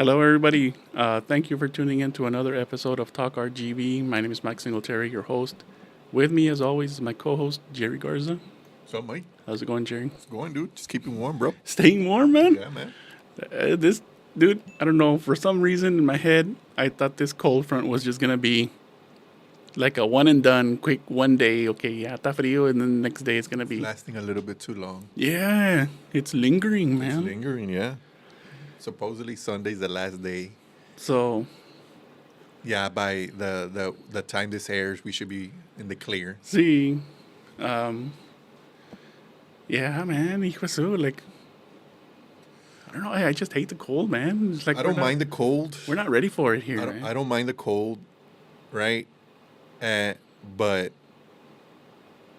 Hello, everybody. Thank you for tuning in to another episode of Talk RGV. My name is Mike Singletary, your host. With me, as always, is my co-host Jerry Garza. What's up, Mike? How's it going, Jerry? It's going, dude. Just keeping warm, bro. Staying warm, man. Yeah, man. This dude, I don't know. For some reason in my head, I thought this cold front was just gonna be like a one and done, quick one day. Okay, yeah, está frío, and then the next day it's gonna be. Lasting a little bit too long. Yeah, it's lingering, man. It's lingering, yeah. Supposedly Sunday's the last day. So, Yeah, by the time this airs, we should be in the clear. see, yeah, man. Hijo de su, like, I don't know. I just hate the cold, man. It's like I don't mind the cold. We're not ready for it here. I don't mind the cold, right? But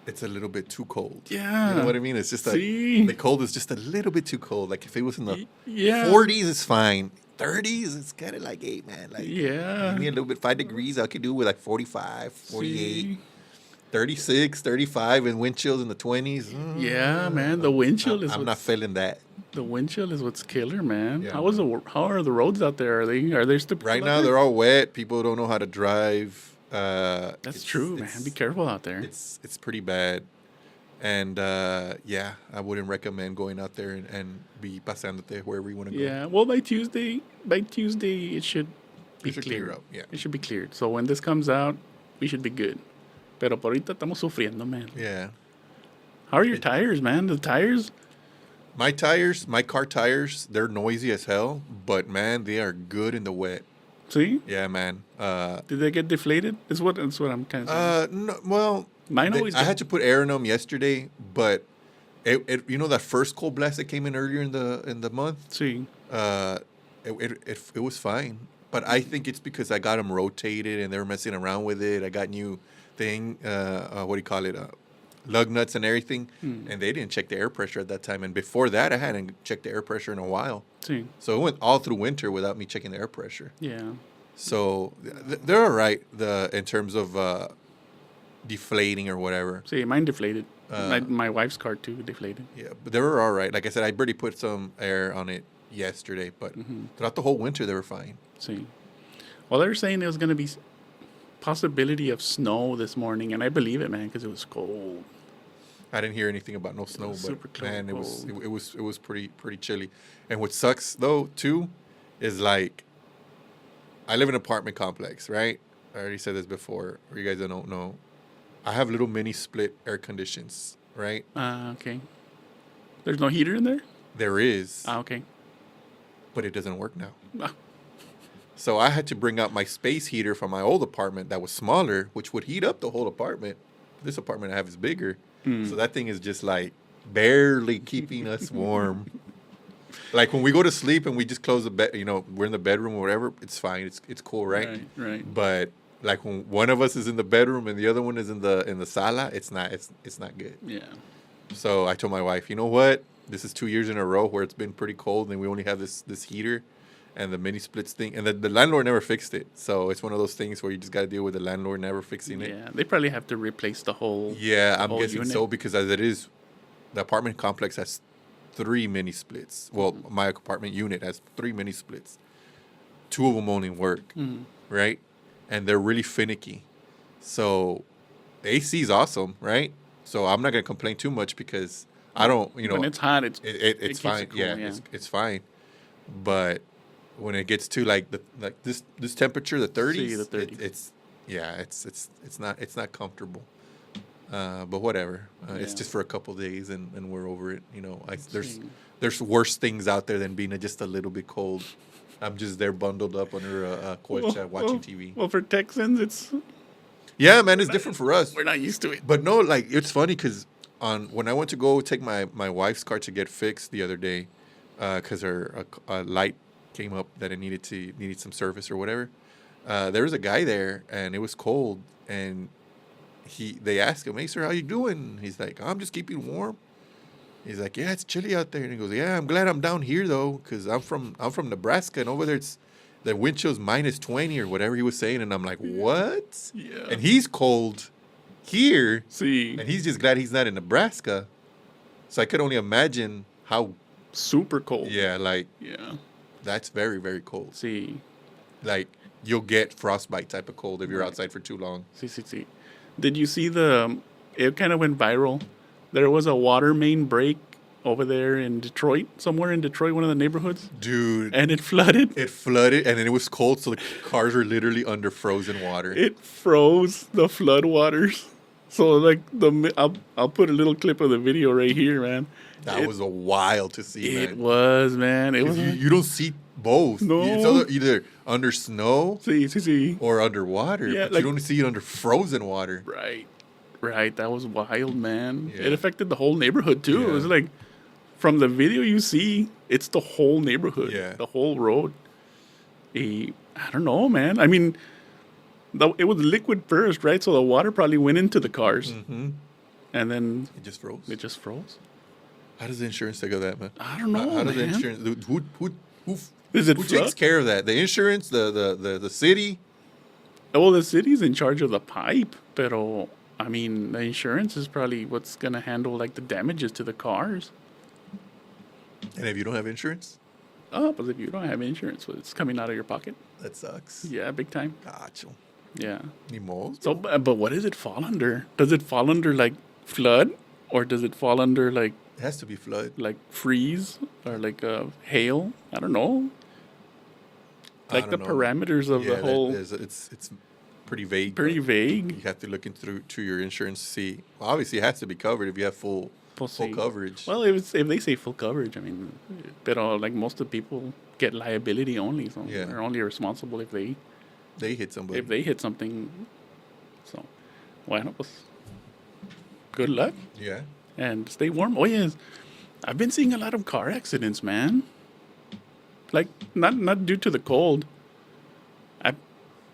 it's a little bit too cold. Yeah. You know what I mean? It's just See? the cold is just a little bit too cold. Like if it was in the Yeah. 40s, it's fine. 30s, it's kind of like, hey, man, like Yeah. give me a little bit 5 degrees. I could do with like 45, 48, See? 36, 35, and wind chills in the 20s. Yeah, man. The wind chill is I'm not feeling that. the wind chill is what's killer, man. Yeah, How are the roads out there? Are they still Right out now, there? they're all wet. People don't know how to drive. That's true, man. Be careful out there. It's pretty bad. And yeah, I wouldn't recommend going out there and be paseándote wherever you want to go. Yeah. Well, by Tuesday, it should be It should cleared. clear up, yeah. It should be cleared. So when this comes out, we should be good. Pero por ahorita estamos sufriendo, man. Yeah. How are your tires, man? The tires? My car tires, they're noisy as hell, but man, they are good in the wet. See? Yeah, man. Did they get deflated? That's what I'm kind of saying. No, well, Mine always I had to put air in them yesterday, but it you know that first cold blast that came in earlier in the month, See? it was fine. But I think it's because I got them rotated and they were messing around with it. I got new thing, what do you call it, lug nuts and everything, and they didn't check the air pressure at that time. And before that, I hadn't checked the air pressure in a while. See? So it went all through winter without me checking the air pressure. Yeah. So they're all right in terms of deflating or whatever. See, mine deflated. My wife's car too deflated. Yeah, but they were all right. Like I said, I already put some air on it yesterday, but throughout the whole winter, they were fine. See? Well, they were saying there was going to be possibility of snow this morning, and I believe it, man, because it was cold. I didn't hear anything about no snow, was super but man, it was cold. it was pretty chilly. And what sucks though too is like I live in an apartment complex, right? I already said this before, or you guys don't know. I have little mini split air conditions, right? Okay. There's no heater in there? There is, Okay. but it doesn't work now. Ah, So I had to bring out my space heater from my old apartment that was smaller, which would heat up the whole apartment. This apartment I have is bigger. So that thing is just like barely keeping us warm. Like when we go to sleep and we just close the bed, we're in the bedroom or whatever, it's fine. It's cool, right? Right. But like when one of us is in the bedroom and the other one is in the sala, it's not good. Yeah. So I told my wife, you know what? This is 2 years in a row where it's been pretty cold and we only have this heater and the mini splits thing. And the landlord never fixed it. So it's one of those things where you just got to deal with the landlord never fixing it. Yeah. They probably have to replace the whole. Yeah, I'm whole guessing unit. so because as it is, the apartment complex has 3 mini splits. Well, my apartment unit has 3 mini splits. 2 of them only work, right? And they're really finicky. So the AC is awesome, right? So I'm not going to complain too much because I don't, When it's hot, it's keeps fine. it cool, Yeah. It's fine. But when it gets to like this temperature, the 30s, See, the 30s. it's not comfortable. But whatever. It's Yeah. just for a couple days and we're over it. See. There's worse things out there than being just a little bit cold. I'm just there bundled up under a couch watching TV. Well, for Texans, Yeah, man, it's different for us. we're not used to it. But no, like it's funny because when I went to go take my wife's car to get fixed the other day, because her a light came up that it needed some service or whatever. There was a guy there and it was cold and they asked him, "Hey sir, how you doing?" He's like, "I'm just keeping warm." He's like, "Yeah, it's chilly out there." And he goes, "Yeah, I'm glad I'm down here though, because I'm from Nebraska and over there it's the wind chill's -20 or whatever he was saying." And I'm like, "What?" Yeah. And he's cold here, See, and he's just glad he's not in Nebraska. So I could only imagine how super cold. like Yeah. That's very, very cold. See. Like, you'll get frostbite type of cold if you're Right. outside for too long. See. Did you see it kind of went viral. There was a water main break over there in Detroit, somewhere in Detroit, one of the neighborhoods. Dude. And it flooded. It flooded, and then it was cold, so the cars were literally under frozen water. It froze the flood waters. So, like, I'll put a little clip of the video right here, man. That was a wild to see, man. It was, man. It was. You don't see both. No. It's either under snow See. or underwater, Yeah, but like- you don't see it under frozen water. Right. That was wild, man. Yeah. It affected the whole neighborhood, too. It Yeah. was like, from the video you see, it's the whole neighborhood. Yeah. The whole road. I don't know, man. I mean, it was liquid first, right? So the water probably went into the cars. Mm-hmm. And then It just froze. it just froze. How does the insurance take of that, man? I don't know, How does the man. insurance? Who Is it who flood? takes care of that? The insurance, the city. Well, the city's in charge of the pipe, pero I mean, the insurance is probably what's gonna handle like the damages to the cars. And if you don't have insurance, Oh, but if you don't have insurance, well, it's coming out of your pocket. that sucks. Yeah, big time. Gotcha. Yeah. Ni modo. So, but what does it fall under? Does it fall under like flood, or does it fall under like It has to be flood. freeze or like hail? I don't know. I Like the don't know. parameters of the whole. It's pretty vague. Pretty but vague. You have to look to your insurance to see. Well, obviously, it has to be covered if you have full See. coverage. Well, if they say full coverage, I mean, but like most of the people get liability only, so Yeah. they're only responsible if they hit somebody. hit something. So, bueno, pues, good luck Yeah. and stay warm. Oh yes, I've been seeing a lot of car accidents, man. Like not due to the cold.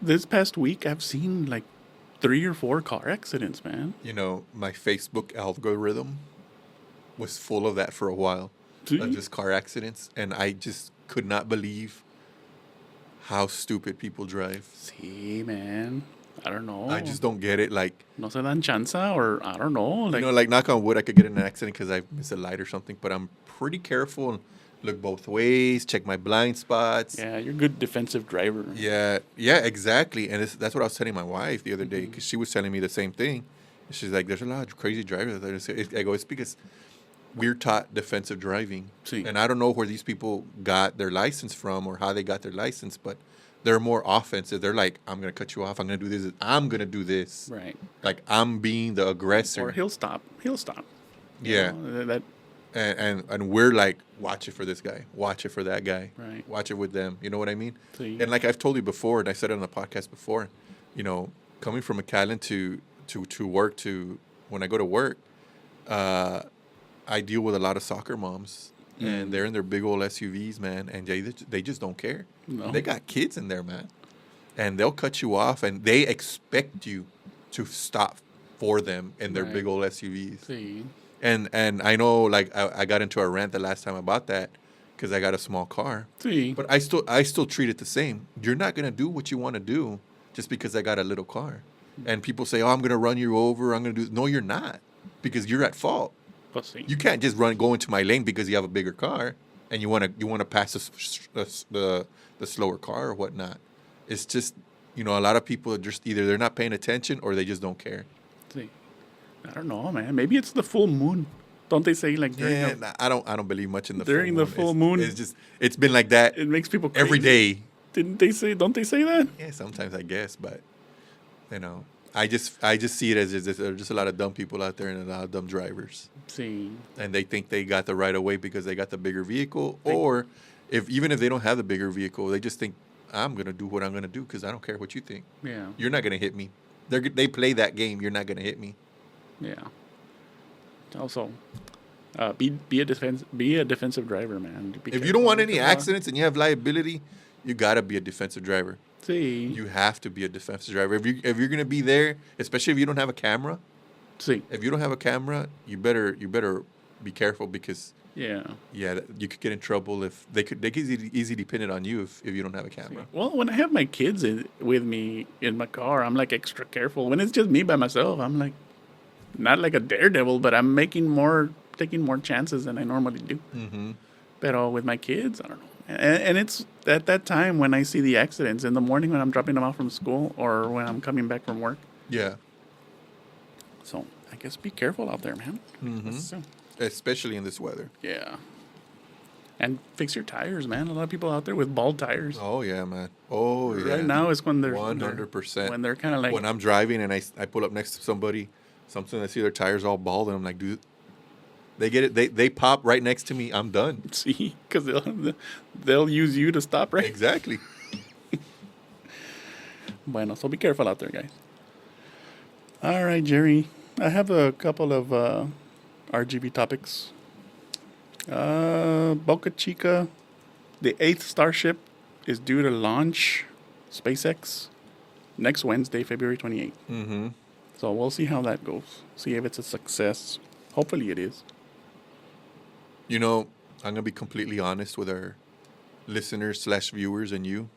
This past week I've seen like 3 or 4 car accidents, man. You know, my Facebook algorithm was full of that for a while, See? of just car accidents, and I just could not believe how stupid people drive. See, man. I don't know. I just don't get it. Like, No se dan chanza, or I don't know. Like, like knock on wood, I could get in an accident because I missed a light or something, but I'm pretty careful and look both ways, check my blind spots. yeah, you're a good defensive driver. Yeah, exactly. And that's what I was telling my wife the other day, because she was telling me the same thing. And she's like, there's a lot of crazy drivers. I go, it's because we're taught defensive driving. Sí. And I don't know where these people got their license from or how they got their license, but they're more offensive. They're like, I'm going to cut you off. I'm going to do this. I'm going to do this. Right. Like, I'm being the aggressor. Or he'll stop. You Yeah. know, that And we're like, watch it for this guy, watch it for that guy, Right. watch it with them. You know what I mean? Sí. And like I've told you before, and I said it on the podcast before, you know, coming from McAllen to work, to when I go to work, I deal with a lot of soccer moms, and they're in their big old SUVs, man, and they just don't care. No. They got kids in there, man, and they'll cut you off, and they expect you to stop for them in their Right. big old SUVs. See. And I know, like, I got into a rant the last time about that because I got a small car. See. But I still treat it the same. You're not going to do what you want to do just because I got a little car. And people say, oh, I'm going to run you over. I'm going to do... No, you're not, because you're at fault. Pues sí. You can't just go into my lane because you have a bigger car and you want to pass the slower car or whatnot. It's just, you know, a lot of people are just either they're not paying attention or they just don't care. See. I don't know, man. Maybe it's the full moon. Don't they say like during Yeah, the, I don't believe much in the during full the moon. full moon? It's just it's been like that it makes people crazy. every day. Don't they say that? Yeah, sometimes I guess, but you know, I just see it as there's just a lot of dumb people out there and a lot of dumb drivers, See. and they think they got the right of way because they got the bigger vehicle, or even if they don't have the bigger vehicle, they just think I'm gonna do what I'm gonna do because I don't care what you think. Yeah. You're not gonna hit me. They play that game. You're not gonna hit me. Yeah. Also, be a defensive driver, man. Be If you don't want careful. any accidents and you have liability, you gotta be a defensive driver. See. You have to be a defensive driver. If you're gonna be there, especially if you don't have a camera. See. If you don't have a camera, you better be careful because Yeah. you could get in trouble if they could easily depend it on you if you don't have a camera. Well, when I have my kids with me in my car, I'm like extra careful. When it's just me by myself, I'm like not like a daredevil, but I'm taking more chances than I normally do. Mm-hmm. But with my kids, I don't know, And it's at that time when I see the accidents in the morning when I'm dropping them off from school or when I'm coming back from work. Yeah. So I guess be careful out there, man. So, Especially in this weather. yeah. And fix your tires, man. A lot of people out there with bald tires. Oh, yeah, man. Oh, yeah. Right now is when they're 100%. when they're kind of like when I'm driving and I pull up next to somebody, I see their tires all bald, and I'm like, dude, they get it. They pop right next to me. I'm done. see because they'll use you to stop, right? Exactly. Bueno, so be careful out there, guys. All right, Jerry. I have a couple of RGV topics. Boca Chica, the 8th Starship, is due to launch SpaceX next Wednesday, February 28th. Mm-hmm. So we'll see how that goes. See if it's a success. Hopefully it is. You know, I'm gonna be completely honest with our listeners / viewers and you.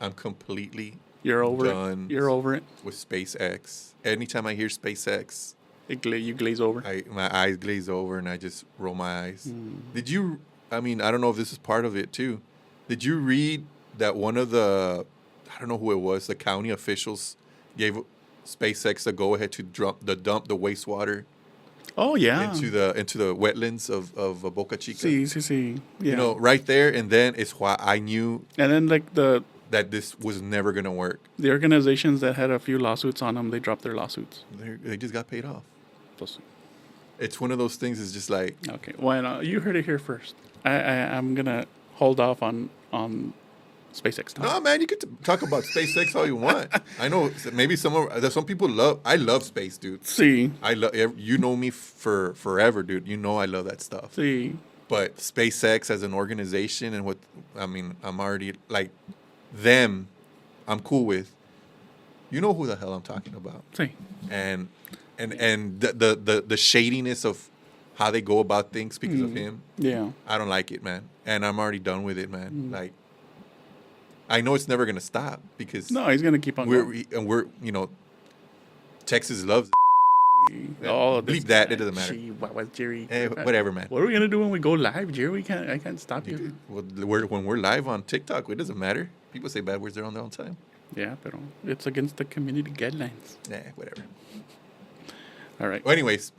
I'm completely You're over done it. You're over it. with SpaceX. Anytime I hear SpaceX, You glaze over. my eyes glaze over and I just roll my eyes. Did you? I mean, I don't know if this is part of it too. Did you read that one of the, I don't know who it was, the county officials gave SpaceX a go ahead to dump the wastewater Oh yeah. into the wetlands of Boca Chica? See. Yeah. You know, right there, and then it's why I knew and then like that this was never gonna work. the organizations that had a few lawsuits on them, they dropped their lawsuits. They just got paid off. Pues, It's one of those things. It's just like, okay. Well, you heard it here first. I'm gonna hold off on SpaceX talk. no, man, you can talk about SpaceX all you want. I know maybe there's some people I love space, dude. See. I love, you know me for forever, dude. You know I love that stuff. See. But SpaceX as an organization and I'm already like them. I'm cool with. You know who the hell I'm talking about. See. And the shadiness of how they go about things because of him. Yeah. I don't like it, man. And I'm already done with it, man. Like, I know it's never gonna stop because No, he's gonna keep on going. we're Texas loves Oh, bleep that. It doesn't matter. What was Jerry? Whatever, man. What are we gonna do when we go live, Jerry? I can't stop you. Well, when we're live on TikTok, it doesn't matter. People say bad words there on their own time. Yeah, but it's against the community guidelines. Nah, whatever. All right. Well, anyways,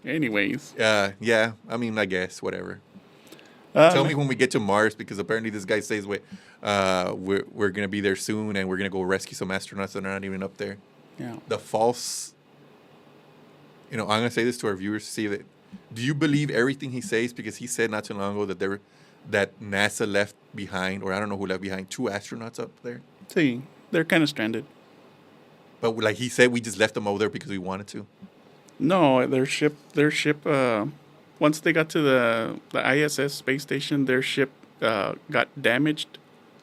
yeah. I mean, I guess whatever. Tell me when we get to Mars, because apparently this guy says we're gonna be there soon and we're gonna go rescue some astronauts that are not even up there. Yeah. The false. I'm gonna say this to our viewers to see that. Do you believe everything he says? Because he said not too long ago that NASA left behind, or I don't know who left behind, 2 astronauts up there. See, they're kind of stranded. But like he said, we just left them over there because we wanted to. No, their ship. Once they got to the ISS space station, their ship got damaged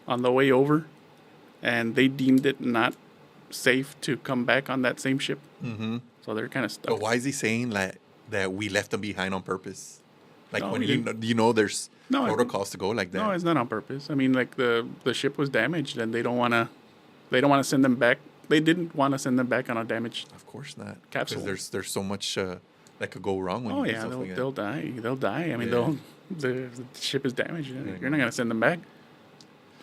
on the way over, and they deemed it not safe to come back on that same ship. Mm-hmm. So they're kind of stuck. But why is he saying that we left them behind on purpose? Like No, when we there's No, protocols to go like that. No, it's not on purpose. I mean, like the ship was damaged, and they don't want to send them back. They didn't want to send them back on a damaged. Of course not. Capsule. Because there's so much that could go wrong when Oh you do yeah, something like they'll die. They'll die. I mean, Yeah. the ship is damaged. You're not gonna send them back,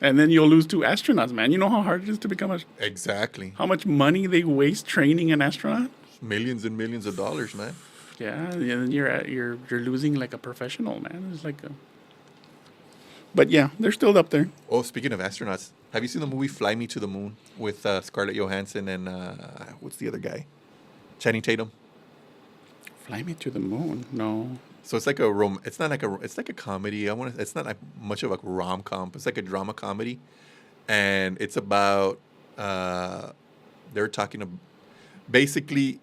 and then you'll lose 2 astronauts, man. You know how hard it is to become that. Exactly. how much money they waste training an astronaut. Millions and millions of dollars, man. Yeah, and then you're losing like a professional, man. It's like But yeah, they're still up there. Oh, speaking of astronauts, have you seen the movie Fly Me to the Moon with Scarlett Johansson and what's the other guy? Channing Tatum. Fly me to the moon. No. So it's like it's like a comedy. It's not like much of a rom-com. It's like a drama comedy, and it's about they're talking basically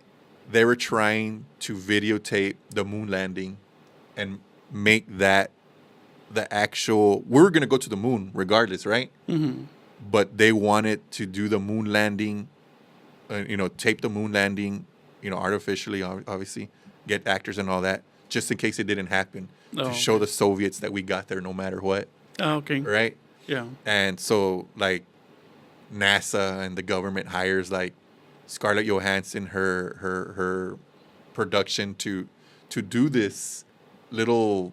they were trying to videotape the moon landing and make that the actual we're gonna go to the moon regardless, right? Mm-hmm. But they wanted to do the moon landing, tape the moon landing, artificially, obviously, get actors and all that, just in case it didn't happen, to show the Soviets that we got there no matter what. Oh, okay. Right? Yeah. And so, like, NASA and the government hires, like, Scarlett Johansson, her production to do this little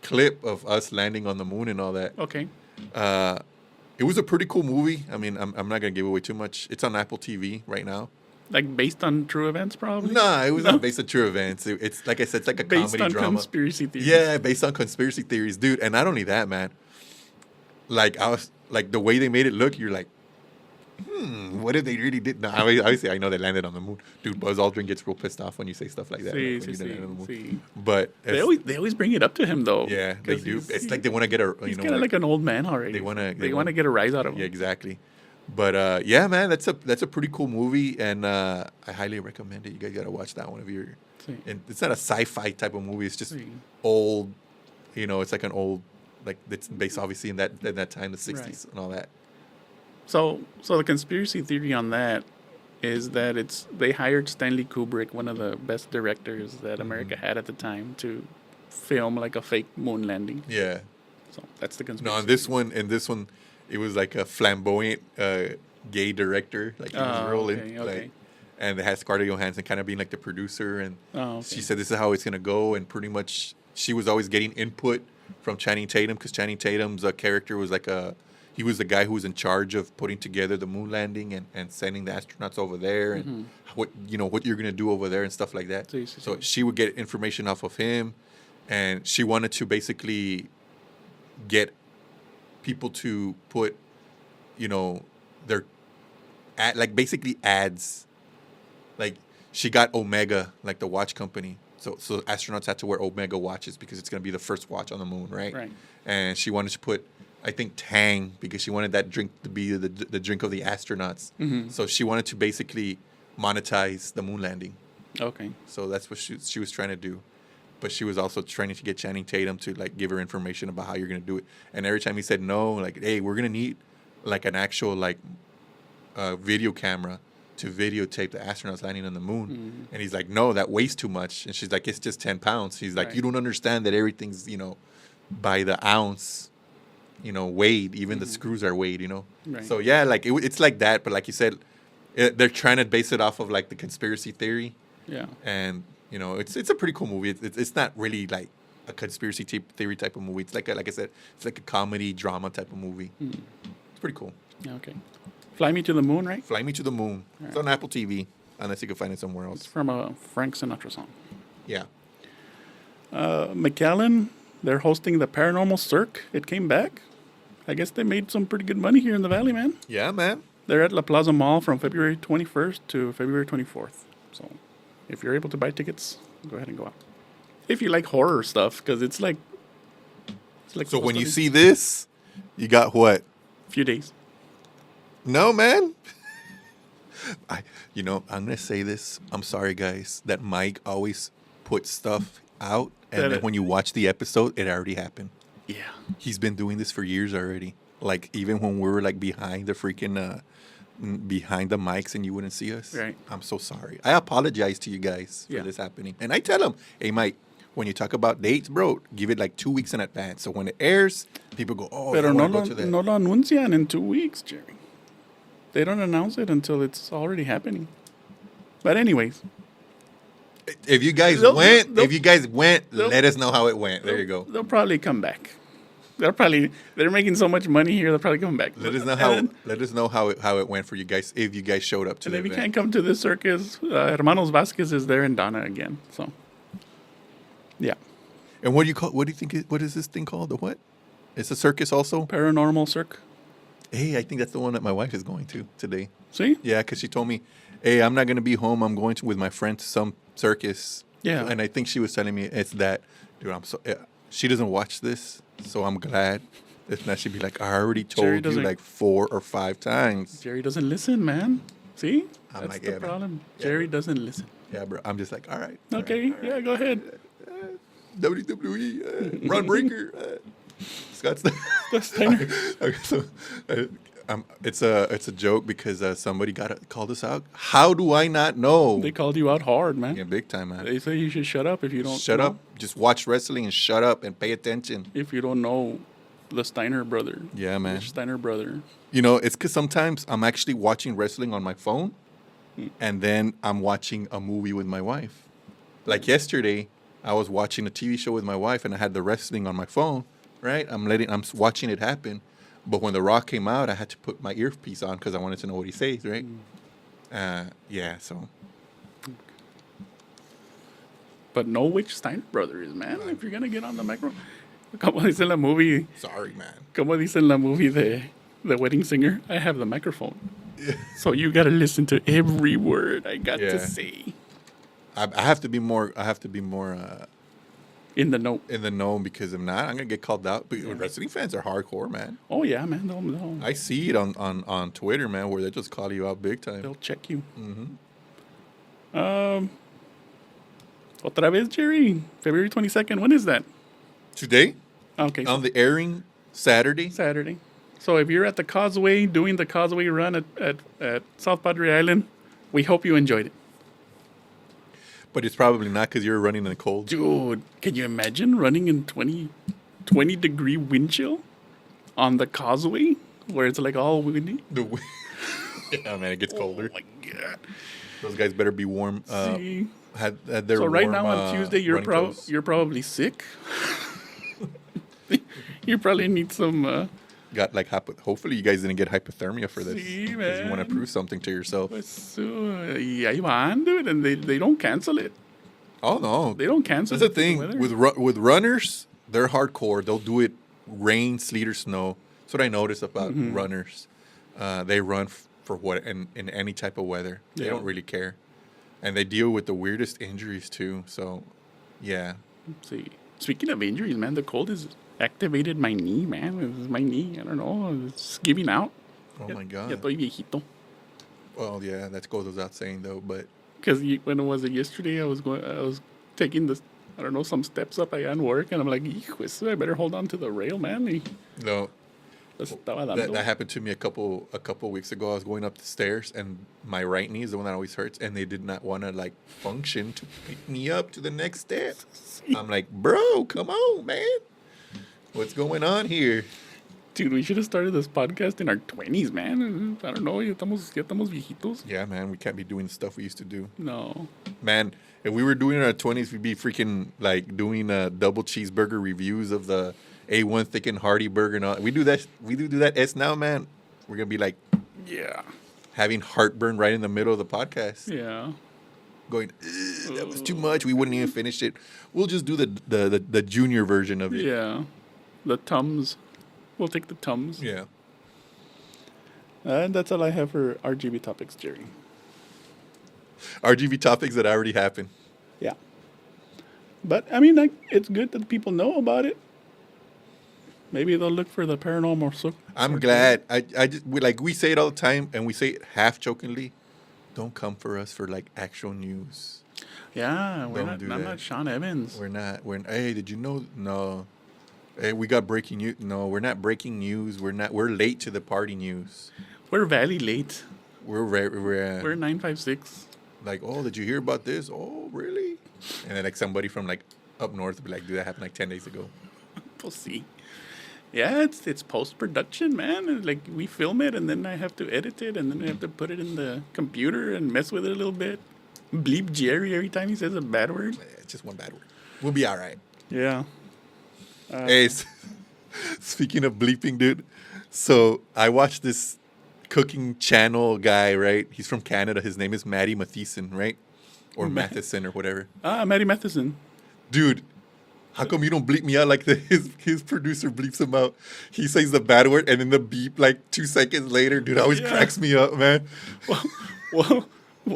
clip of us landing on the moon and all that. Okay. It was a pretty cool movie. I mean, I'm not gonna give away too much. It's on Apple TV right now. Like based on true events, probably. Nah, it was not based on true events. It's like I said, it's like a Based comedy on drama. conspiracy theories. Yeah, based on conspiracy theories, dude. And not only that, man. Like I was like the way they made it look, you're like, what if they really did? No, obviously I know they landed on the moon, dude. Buzz Aldrin gets real pissed off when you say stuff like that. Like, when you land on the moon. See. But They always bring it up to him though. yeah, they 'Cause do. he's- It's like they want to get a He's kind of like an old man already. they wanna- They want to get a rise out of him. yeah, exactly. But yeah, man, that's a pretty cool movie, and I highly recommend it. You guys gotta watch that one if you're. See. And it's not a sci-fi type of movie. It's just See. old. It's like an old, like it's based obviously in that time, the '60s Right. and all that. So the conspiracy theory on that is that they hired Stanley Kubrick, one of the best directors that America had at the time, to film like a fake moon landing. Yeah. So that's the No, conspiracy. in this one, it was like a flamboyant gay director. Like he was Oh, real okay, okay. like, and it has Scarlett Johansson kind of being like the producer, and Oh, okay. she said this is how it's gonna go, and pretty much she was always getting input from Channing Tatum because Channing Tatum's character was like he was the guy who was in charge of putting together the moon landing and sending the astronauts over there and what you're gonna do over there and stuff like that. See. So she would get information off of him, and she wanted to basically get people to put, their basically ads. Like she got Omega, like the watch company. So astronauts had to wear Omega watches because it's gonna be the first watch on the moon, right? Right. And she wanted to put, I think, Tang because she wanted that drink to be the drink of the astronauts. Mm-hmm. So she wanted to basically monetize the moon landing. Okay. So that's what she was trying to do. But she was also trying to get Channing Tatum to like give her information about how you're gonna do it. And every time he said no, like, hey, we're gonna need like an actual like video camera to videotape the astronauts landing on the moon. Mm-hmm. And he's like, no, that weighs too much. And she's like, it's just 10 pounds. He's like, Right. you don't understand that everything's, by the ounce, weighed. Even the screws are weighed, Right. So yeah, like it's like that. But like you said, they're trying to base it off of like the conspiracy theory. Yeah. And it's a pretty cool movie. It's not really like a conspiracy theory type of movie. It's like I said, it's like a comedy drama type of movie. It's pretty cool. Okay. Fly Me to the Moon, right? Fly Me to the Moon. It's on Apple TV, unless you can find it somewhere It's else. from a Frank Sinatra song. Yeah. McAllen, they're hosting the Paranormal Cirque. It came back. I guess they made some pretty good money here in the Valley, man. Yeah, man. They're at La Plaza Mall from February 21st to February 24th. So if you're able to buy tickets, go ahead and go out. If you like horror stuff, because it's like So when you see this, you got what? a few days. No, man. I'm gonna say this. I'm sorry, guys. That Mike always puts stuff out, and then when you watch the episode, it already happened. Yeah. He's been doing this for years already. Like even when we were like behind the freaking behind the mics and you wouldn't see us. Right. I'm so sorry. I apologize to you guys for Yeah. this happening. And I tell him, hey Mike, when you talk about dates, bro, give it like 2 weeks in advance. So when it airs, people go, oh, Pero I no want to lo, go to that. no lo anuncian in 2 weeks, Jerry. They don't announce it until it's already happening. But anyways, If you guys They'll- went, they'll- let us know how it went. There you go. they'll probably come back. They're making so much money here. They'll probably come back. Let us know how it went for you guys if you guys showed up to And the if you event. can't come to this circus, Hermanos Vasquez is there and Donna again. So, yeah, And what do you think? What is this thing called? The what? It's a circus also. Paranormal Cirque. Hey, I think that's the one that my wife is going to today. See? Yeah, because she told me, hey, I'm not going to be home. I'm going with my friend to some circus. Yeah. And I think she was telling me it's that. Dude, she doesn't watch this, so I'm glad. If not, she'd be like, I already Jerry told you doesn't- like 4 or 5 times. Jerry doesn't listen, man. See? I'm That's like, the yeah, man. problem. Yeah, Jerry doesn't listen. Yeah, bro. I'm just like, all right. Okay, yeah, go ahead. WWE, Ron Breaker, Scott Steiner. Okay, so it's a joke because somebody called us out. How do I not know? They called you out hard, man. Yeah, big time, man. They say you should shut up if you don't Shut know- up. Just watch wrestling and shut up and pay attention. If you don't know the Steiner brother. Yeah, man. The Steiner brother. It's because sometimes I'm actually watching wrestling on my phone, and then I'm watching a movie with my wife. Like yesterday, I was watching a TV show with my wife, and I had the wrestling on my phone. Right? I'm watching it happen, But when The Rock came out, I had to put my earpiece on because I wanted to know what he says, right? Yeah, so. But know which Steiner brother is, man. If you're going to get on the micro. Como dice en la movie. Sorry, man. Como dice en la movie the wedding singer. I have the microphone. Yeah. So you got to listen to every word I got Yeah. to say. I have to be more. In the know. In the know, because if not, I'm gonna get called out. But wrestling fans are hardcore, man. Oh, yeah, man. They'll I see it on Twitter, man, where they just call you out big time. they'll check you. Mm-hmm. Otra vez, Jerry. February 22nd. When is that? Today, Okay. on the airing Saturday. Saturday. So if you're at the Causeway doing the Causeway run at South Padre Island, we hope you enjoyed it. But it's probably not because you're running in the cold. Dude, can you imagine running in 20 degree wind chill on the Causeway where it's like all windy? Yeah, man, it gets colder. Oh my God. Those guys better be warm. See? Had their So right warm, now on Tuesday, you're probably sick. You probably need some... got like hopefully you guys didn't get hypothermia for this. See, Because you want to man. prove something to yourself. Y ahí van, dude, and they don't cancel it. Oh no, They don't cancel that's the it. thing weather. with runners. They're hardcore. They'll do it rain, sleet, or snow. That's what I noticed about runners. They run for what in any type of weather. They Yeah. don't really care, and they deal with the weirdest injuries too. So, yeah. See, speaking of injuries, man, the cold has activated my knee, man. This is my knee. I don't know. It's giving out. Oh my Ya god. estoy viejito. Well, yeah, that goes without saying though. But Because when was it yesterday? I was taking some steps up at work, and I'm like, hijo, I better hold on to the rail, man. no, Estaba that dando. happened to me a couple weeks ago. I was going up the stairs, and my right knee is the one that always hurts, and they did not want to like function to pick me up to the next step. I'm like, bro, come on, man. What's going on here? Dude, we should have started this podcast in our 20s, man. I don't know. Ya estamos viejitos. Yeah, man, we can't be doing the stuff we used to do. No. Man, if we were doing it in our 20s, we'd be freaking like doing double cheeseburger reviews of the A1 thick and hearty burger. And all. We do that S now, man. We're going to be like Yeah. having heartburn right in the middle of the podcast. Yeah. Going, that was too much. We wouldn't even finish it. We'll just do the junior version of it. Yeah. The Tums. We'll take the Tums. Yeah. And that's all I have for RGB topics, Jerry. RGV topics that already happened. Yeah. But, I mean, like, it's good that people know about it. Maybe they'll look for the paranormal. I'm glad. We say it all the time, and we say it half jokingly. Don't come for us for like actual news. Yeah, Don't do I'm that. not Sean Evans. We're not. Hey, did you know? No. Hey, we got breaking news. No, we're not breaking news. We're not. We're late to the party news. We're Valley late. We're 956. like, oh, did you hear about this? Oh, really? And then like somebody from like up north would be like, dude, that happened like 10 days ago. We'll see. Yeah, it's post-production, man. Like, we film it, and then I have to edit it, and then I have to put it in the computer and mess with it a little bit. Bleep Jerry every time he says a bad word. It's just one bad word. We'll be all right. Yeah. Hey, speaking of bleeping, dude. So I watched this cooking channel guy, right? He's from Canada. His name is Matty Matheson, right? Or Matheson or whatever. Matty Matheson. Dude, how come you don't bleep me out like his producer bleeps him out? He says the bad word and then the beep like 2 seconds later. Dude, always cracks me up, man. Well,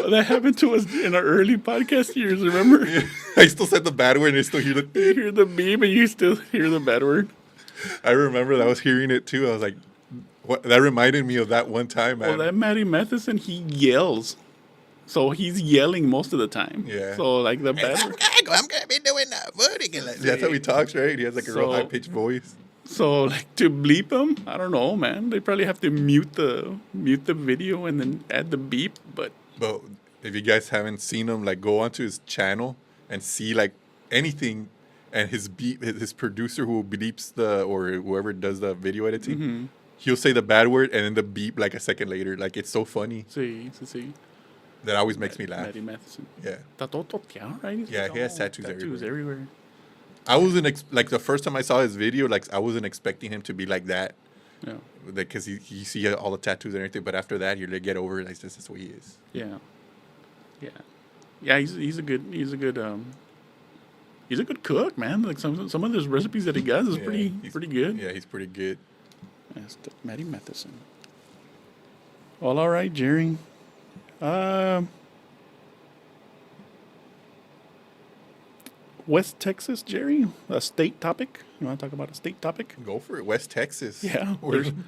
that happened to us in our early podcast years, remember? Yeah. I still said the bad word and I still hear the You hear the beep and you still hear the bad word. I remember that I was hearing it too. I was like, what? That reminded me of that one time, man. Well, that Matty Matheson, he yells. So he's yelling most of the time. Yeah. So, like, the bad word. I'm gonna be doing that. That's how he talks, right? He has like a real So- high pitched voice. So, like, to bleep him, I don't know, man. They probably have to mute the video and then add the beep. But if you guys haven't seen him, like, go onto his channel and see like anything, and his producer who bleeps or whoever does the video editing, he'll say the bad word and then the beep like a second later. Like, it's so funny. see. That always makes me laugh. Matty Matheson. Yeah. Está todo toteado, right? He's Yeah, like, he has tattoos everywhere. I wasn't like the first time I saw his video, like I wasn't expecting him to be like that. Yeah. Because you see all the tattoos and everything, but after that, you get over it. Like, this is who he is. Yeah. Yeah. Yeah, he's a good he's a good cook, man. Like some of those recipes that he does is pretty good. Yeah, he's pretty good. That's Matty Matheson. Well, all right, Jerry. West Texas, Jerry. A state topic. You want to talk about a state topic? Go for it. West Texas. Yeah.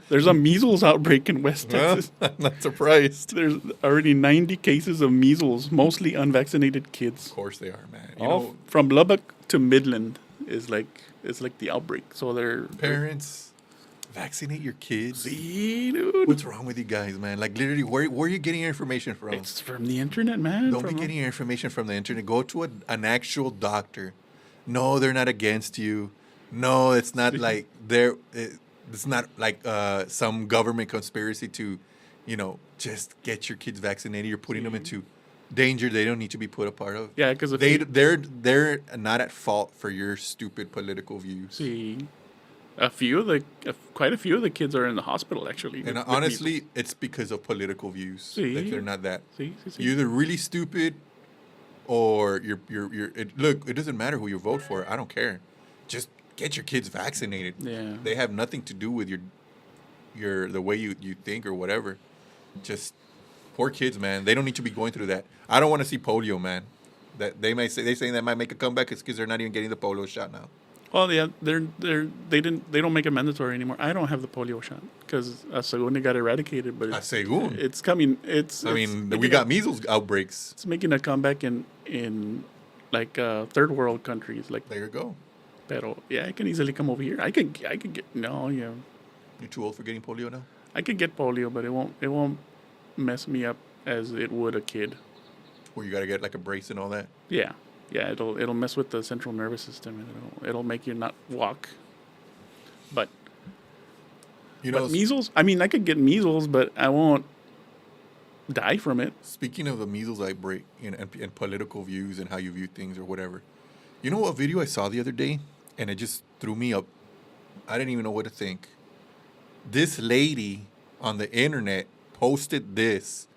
There's a measles outbreak in West Texas. Well, I'm not surprised. There's already 90 cases of measles, mostly unvaccinated kids. Of course they are, man. All from Lubbock to Midland it's like the outbreak. So parents, vaccinate your kids. See, dude. What's wrong with you guys, man? Like, literally, where are you getting your information from? It's from the internet, man. Don't be getting your information from the internet. Go to an actual doctor. No, they're not against you. No, it's not like it's not like some government conspiracy to, just get your kids vaccinated. You're putting them into danger they don't need to be put a part of. Yeah, because they're not at fault for your stupid political views. See, quite a few of the kids are in the hospital actually. And honestly, it's because of political views. See, like they're not that. See. You're either really stupid, or look. It doesn't matter who you vote for. I don't care. Just get your kids vaccinated. Yeah. They have nothing to do with the way you think or whatever. Just poor kids, man. They don't need to be going through that. I don't want to see polio, man. That they're saying that might make a comeback. It's because they're not even getting the polio shot now. Well, yeah, they don't make it mandatory anymore. I don't have the polio shot because Según got eradicated, but it's coming. We got measles outbreaks. It's making a comeback in like third world countries. Like there you go. Pero yeah, I can easily come over here. I could get no, yeah. You're too old for getting polio now? I could get polio, but it won't mess me up as it would a kid. Where you gotta get like a brace and all that? Yeah. Yeah, it'll mess with the central nervous system and it'll make you not walk. But measles, I mean I could get measles, but I won't die from it. Speaking of the measles outbreak and political views and how you view things or whatever. You know what video I saw the other day? And it just threw me up. I didn't even know what to think. This lady on the internet posted this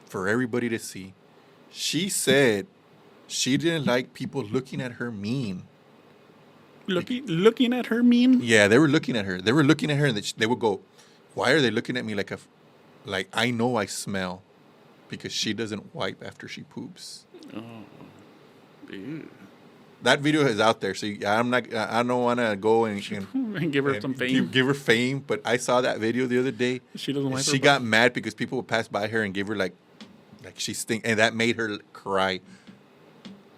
for everybody to see. She said she didn't like people looking at her mean. Looking at her mean? Yeah, they were looking at her. They were looking at her and they would go, why are they looking at me like I know I smell? Because she doesn't wipe after she poops. Oh, ew. That video is out there, so I don't want to go and give her some fame. Give her fame, but I saw that video the other day. She doesn't wipe. She got mad because people would pass by her and give her like she stink, and that made her cry.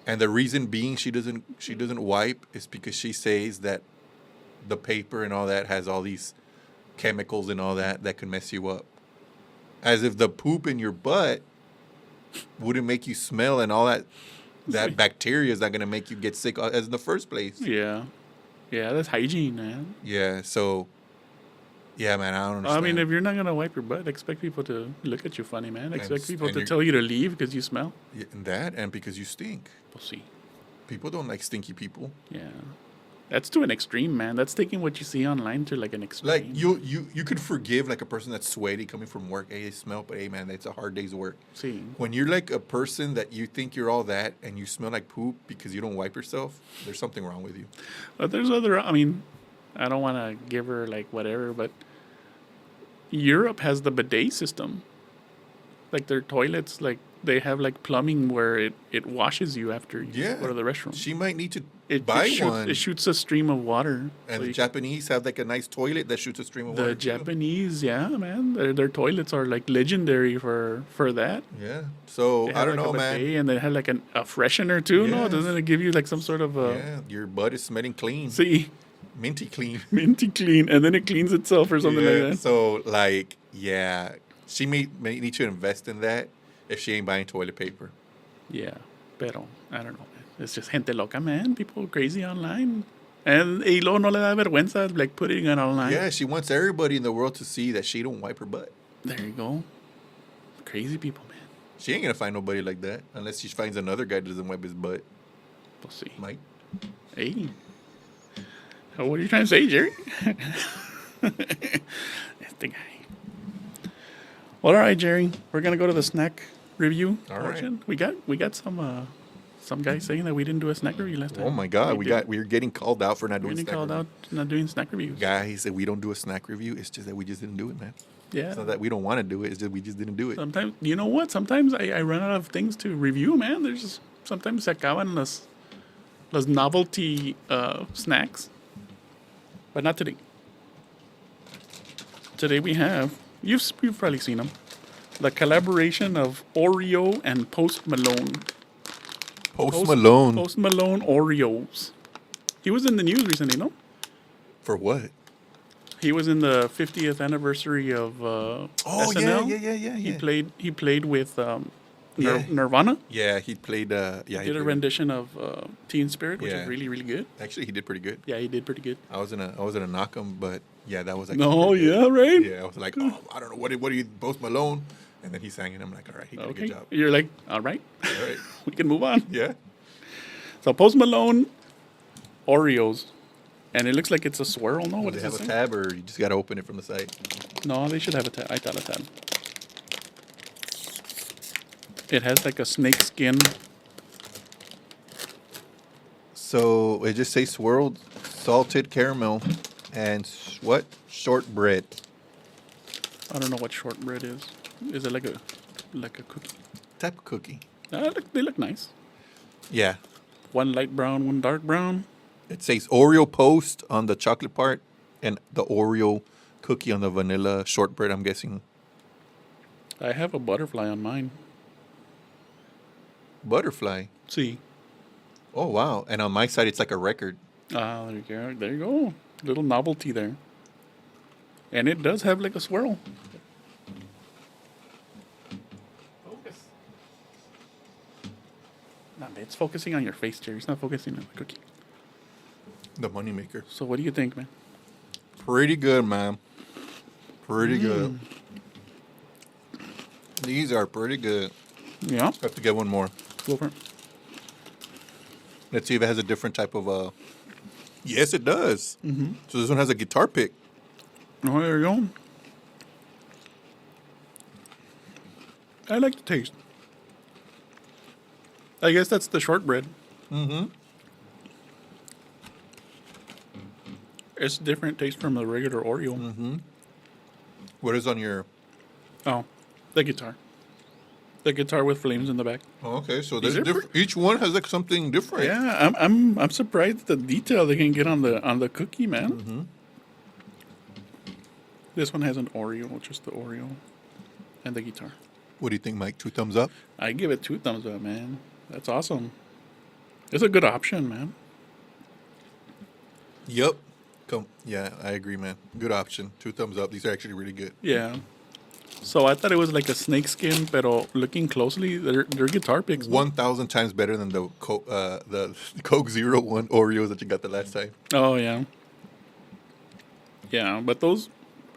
And the reason being she doesn't wipe is because she says that the paper and all that has all these chemicals and all that can mess you up. As if the poop in your butt wouldn't make you smell and all that. That bacteria is not going to make you get sick as in the first place. Yeah. Yeah, that's hygiene, man. Yeah, so... Yeah, man, I don't understand. I mean, if you're not going to wipe your butt, expect people to look at you funny, man. Expect people to tell you to leave because you smell. Yeah, and because you stink. We'll see. People don't like stinky people. Yeah. That's to an extreme, man. That's taking what you see online to like an extreme. Like you could forgive like a person that's sweaty coming from work. Hey, they smell, but hey, man, it's a hard day's work. See. When you're like a person that you think you're all that and you smell like poop because you don't wipe yourself, there's something wrong with you. But there's I mean, I don't want to give her like whatever, but Europe has the bidet system. Like their toilets, like they have like plumbing where it washes you after you go to the restroom. She might need to buy one. It shoots a stream of water. And so the Japanese have like a nice toilet that shoots a stream of water. The Japanese, yeah, man. Their toilets are like legendary for that. Yeah. So I don't know, man. And they have like a freshener too. Yes. No, doesn't it give you like some sort of your butt is smelling clean. See. Minty clean. Minty clean. And then it cleans itself or something like that. So like, yeah. She may need to invest in that if she ain't buying toilet paper. Yeah. Pero, I don't know. It's just gente loca, man. People crazy online. And luego no le da vergüenza like putting it online. Yeah, she wants everybody in the world to see that she don't wipe her butt. There you go. Crazy people, man. She ain't going to find nobody like that unless she finds another guy that doesn't wipe his butt. We'll see. Mike? Hey. What are you trying to say, Jerry? Este guy. Well, all right, Jerry. We're gonna go to the snack review All portion. We got some guys saying that we didn't do a snack review last time. Oh my God, we're getting called out for not We're doing getting snack called review. out not doing snack reviews. Guys, that we don't do a snack review. It's just that we just didn't do it, man. Yeah. It's not that we don't want to do it. It's just we just didn't do it. Sometimes, you know what? Sometimes I run out of things to review, man. Sometimes se acaban las novelty snacks. But not today. Today we have, you've probably seen them, the collaboration of Oreo and Post Malone. Post Malone. Post Malone Oreos. He was in the news recently, no? For what? He was in the 50th anniversary of SNL. Yeah. He played with Yeah. Nirvana. Yeah, he played. He Did a rendition of Teen Spirit, which Yeah. is really, really good. Actually, he did pretty good. Yeah, he did pretty good. I was gonna knock him, but yeah, that was actually No, pretty good. yeah, right? Yeah, I was like, oh, I don't know, what are you, Post Malone? And then he sang it. I'm like, all right, he did a Okay. good job. You're like, all right. All right. We can move on. Yeah. So Post Malone Oreos. And it looks like it's a swirl. No, what Do does they it have a say? tab, or you just gotta open it from the side? No, they should have a tab. I thought a tab. It has like a snake skin. So it just says swirled salted caramel and what? Shortbread. I don't know what shortbread is. Is it like a cookie? Type of cookie. They look nice. Yeah. One light brown, one dark brown. It says Oreo Post on the chocolate part and the Oreo cookie on the vanilla shortbread, I'm guessing. I have a butterfly on mine. Butterfly. See. Oh, wow. And on my side, it's like a record. Ah, there you go. There you go. Little novelty there. And it does have like a swirl. Focus. No, it's focusing on your face, Jerry. It's not focusing on the cookie. The moneymaker. So what do you think, man? Pretty good, man. Pretty good. These are pretty good. Yeah. Have to get one more. Go for it. Let's see if it has a different type of. Yes, it does. Mm-hmm. So this one has a guitar pick. Oh, there you go. I like the taste. I guess that's the shortbread. Mm-hmm. It's different taste from the regular Oreo. Mm-hmm. What is on your? Oh, the guitar. The guitar with flames in the back. Oh, okay, so These there's are each one has like something different. Yeah, I'm surprised at the detail they can get on the cookie, man. Mm-hmm. This one has an Oreo, just the Oreo, and the guitar. What do you think, Mike? 2 thumbs up? I give it 2 thumbs up, man. That's awesome. It's a good option, man. Yep. Yeah, I agree, man. Good option. 2 thumbs up. These are actually really good. Yeah. So I thought it was like a snakeskin, but looking closely, they're guitar picks. 1,000 times better than the Coke Zero One Oreos that you got the last time. Oh yeah. Yeah, but those,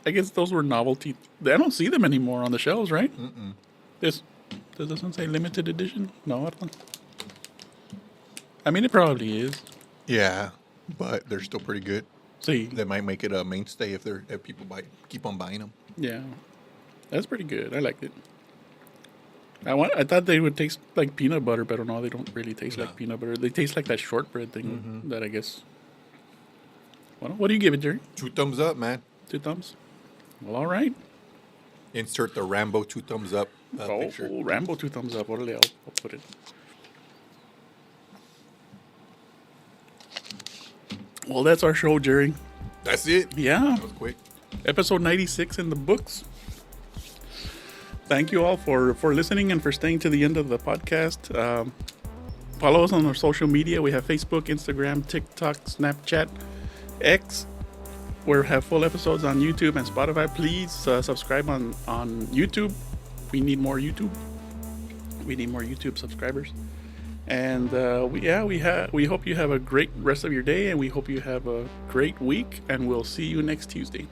I guess those were novelty. I don't see them anymore on the shelves, right? Mm-mm. Does this one say limited edition? No, I don't. I mean, it probably is. Yeah, but they're still pretty good. See, They might make it a mainstay if people keep on buying them. yeah, that's pretty good. I liked it. I thought they would taste like peanut butter, but no, they don't really taste No. like peanut butter. They taste like that shortbread thing that I guess. Well, what do you give it, Jerry? 2 thumbs up, man. 2 thumbs. Well, all right. Insert the Rambo 2 thumbs up picture. Oh, Rambo 2 thumbs up. Orale, I'll put it. Well, that's our show, Jerry. That's it. Yeah. That was quick. Episode 96 in the books. Thank you all for listening and for staying to the end of the podcast. Follow us on our social media. We have Facebook, Instagram, TikTok, Snapchat, X. We have full episodes on YouTube and Spotify. Please subscribe on YouTube. We need more YouTube. We need more YouTube subscribers. And we hope you have a great rest of your day, and we hope you have a great week, and we'll see you next Tuesday.